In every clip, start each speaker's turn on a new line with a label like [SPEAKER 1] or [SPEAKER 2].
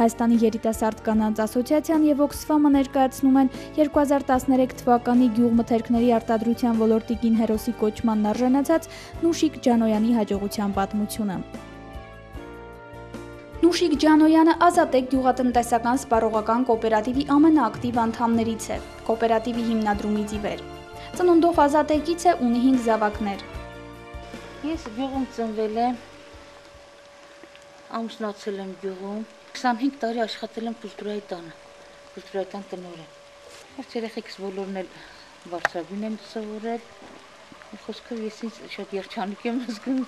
[SPEAKER 1] Հայաստանի երիտասարդ կանանց ասոցիացիան եւ Oxfam-ը ներկայացնում են 2013 թվականի գյուղմթերքների արտադրության ոլորտի կին հերոսի կոչմանն արժանացած Նուշիկ Ջանոյանի հաջողության պատմությունը։ Նուշիկ Ջանոյանը Ազատեք գյուղատնտեսական սպառողական կոոպերատիվի ամենաակտիվ անդամներից է։ Կոոպերատիվի հիմնադրումից ի վեր։ Ծնունդով Ազատեկից է, ունի 5 զավակներ։
[SPEAKER 2] Ես գյուղում ծնվել եմ, ամուսնացել եմ գյուղում, 25 տարի աշխատել եմ կուլտուրայի տանը, կուլտուրայի տան տնօրեն։ Հարց երեխեքս բոլորն էլ բարձրագույն են սովորել, խոսքով ես ինձ շատ երջանիկ եմ զգում,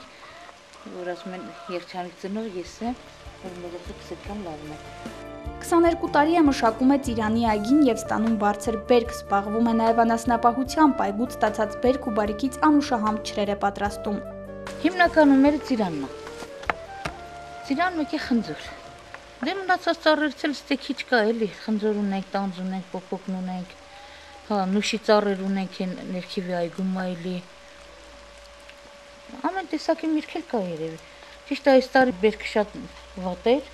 [SPEAKER 2] որ ասում են երջանիկ ծնող ես եմ, որ երեխեքս այդքան լավն են։
[SPEAKER 1] 22 տարի է մշակում է Ծիրանի այգին եւ ստանում բարձր բերք, զբաղվում է նաեւ անասնապահությամբ, այգուց ստացած բերք ու բարիքից անուշահամ չրեր է պատրաստում։
[SPEAKER 2] Հիմնականում մեր ծիրանն է։ Ծիրան մեկ է խնձոր։ Դե մնացած ծառերից էլ ստե քիչ կա էլի, խնձոր ունենք, տանձ ունենք, պոպոկն ունենք, հա, նուշի ծառեր ունենք, ներքևի այգում այլի։ Ամեն տեսակի միրգ էլ կա երևի։ Ճիշտ է, այս տարի բերքը շատ վատ էր,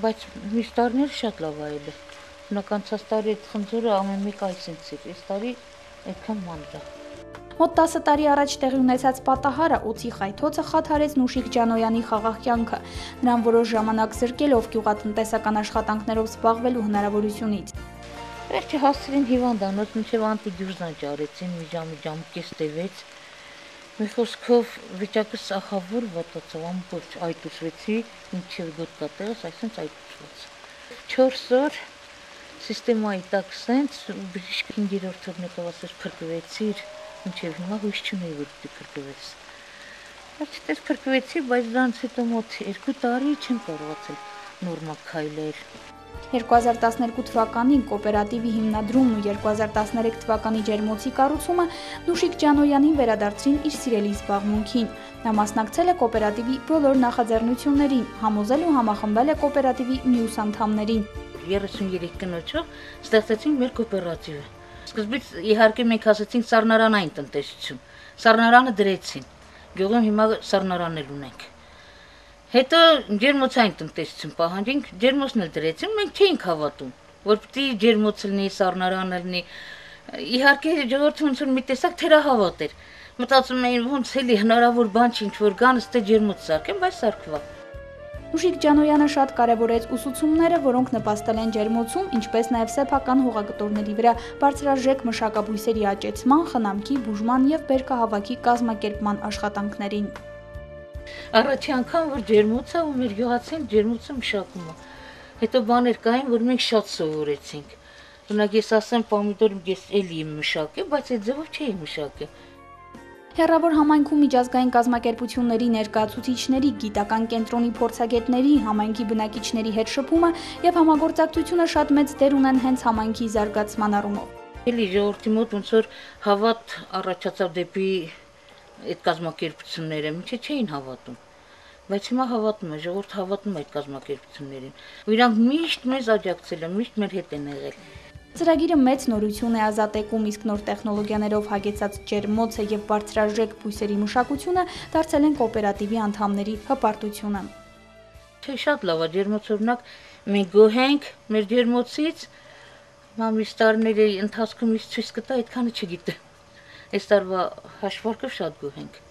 [SPEAKER 2] բայց մյուս տարիները շատ լավ է ելել։ Բնականցած տարի այդ խնձորը ամեն մեկ այսինց էր, այս տարի այդքան մանր է։
[SPEAKER 1] Մոտ 10 տարի առաջ տեղի ունեցած պատահարը օձի խայթոցը խաթարեց Նուշիկ Ջանոյանի խաղաղ կյանքը, նրան որոշ ժամանակ զրկելով գյուղատնտեսական աշխատանքներով զբաղվելու հնարավորությունից։
[SPEAKER 2] Վերջը հասցրին հիվանդանոց, մինչև անտիդյուժնան ճարեցին, մի ժամ կես տևեց։ Մի խոսքով վիճակս ախավոր վատացավ, ամբողջ այտուցվեցի, մինչև գոտկատեղս, այսինքն այտուցված։ 4 օր սիստեմայի տակ սենց, բժիշկ 5-րդ օրն եկավ ասեց փրկվեցիր, մինչև հիմա հույս չունեի, որ դու փրկվես։ Վերջերս փրկվեցի, բայց դրանից հետո մոտ 2 տարի չեմ կարողացել նորմալ քայլել։
[SPEAKER 1] 2012 թվականին կոոպերատիվի հիմնադրումն ու 2013 թվականի ջերմոցի կառուցումը Նուշիկ Ջանոյանին վերադարձրին իր սիրելի զբաղմունքին։ Նա մասնակցել է կոոպերատիվի բոլոր նախաձեռնություններին, համոզել ու համախմբել է կոոպերատիվի մյուս անդամներին։
[SPEAKER 2] 33 կնոջով ստեղծեցինք մեր կոոպերատիվը։ Սկզբից իհարկե մենք ասացինք սառնարանային տնտեսություն։ Սառնարանը դրեցին։ Գյուղում հիմա սառնարան էլ ունենք։ Հետո ջերմոցային տնտեսություն պահանջինք, ջերմոցն էլ դրեցին, մենք չէինք հավատում, որ պիտի ջերմոց լինի, սառնարան լինի։ Իհարկե ժողովուրդը ոնց որ մի տեսակ թերահավատ էր։ Մտածում էին ոնց էլի հնարավոր բան չի, ինչ որ գան, ստե ջերմոց սարքեն, բայց սարքվա։
[SPEAKER 1] Նուշիկ Ջանոյանը շատ կարևորեց ուսուցումները, որոնք նպաստել են ջերմոցում, ինչպես նաև սեփական հողագտորների վրա բարձրաժեք մշակաբույսերի աճեցման, խնամքի, բուժման եւ բերքահավաքի կազմակերպման աշխատանքներին։
[SPEAKER 2] Առաջի անգամ որ ջերմոցը ու մեր գյուղացին ջերմոցը մշակում է։ Հետո բաներ կային, որ մենք շատ սովորեցինք։ Օրինակ ես ասեմ պոմիդոր ես էլի եմ մշակել, բայց այդ ձևով չէի մշակել։
[SPEAKER 1] Հեռավոր համայնքում միջազգային կազմակերպությունների ներկայացուցիչների, գիտական կենտրոնի փորձագետների, համայնքի բնակիչների հետ շփումը եւ համագործակցությունը շատ մեծ դեր ունեն հենց համայնքի զարգացման առումով։
[SPEAKER 2] Էլի ժողովրդի մոտ ոնց որ հավատ առաջացավ դեպի այդ կազմակերպությունները, ինչի չէին հավատում։ Բայց հիմա հավատում է, ժողովուրդը հավատում է այդ կազմակերպություններին։ Ու իրանք միշտ մեզ աջակցել են, միշտ մեր հետ են եղել։
[SPEAKER 1] Ծրագիրը մեծ նորություն է Ազատեկում, իսկ նոր տեխնոլոգիաներով հագեցած ջերմոցը եւ բարձրաժեք բույսերի մշակությունը դարձել են կոոպերատիվի անդամների հպարտությունը։
[SPEAKER 2] Չէ, շատ լավ է ջերմոց, օրինակ մենք գոհենք մեր ջերմոցից, մամիս տարիների ընթացքում ինձ ցույց կտա, այդքանը չգիտեմ։ Այս տարվա հաշվարկով շատ գոհենք։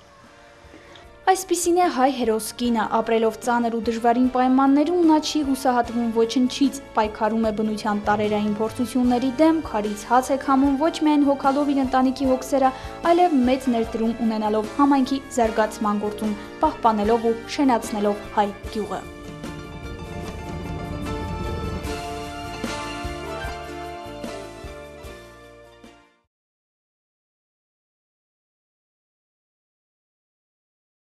[SPEAKER 1] Այսպիսին է հայ հերոս կինը, ապրելով ծանր ու դժվարին պայմաններում նա չի հուսահատվում ոչնչից, պայքարում է բնության տարերային փորձությունների դեմ, քարից հաց է քամում ոչ միայն հոգալով իր ընտանիքի հոգսերը, այլև մեծ ներդրում ունենալով համայնքի զարգացման գործում, պահպանելով ու շենացնելով հայ գյուղը։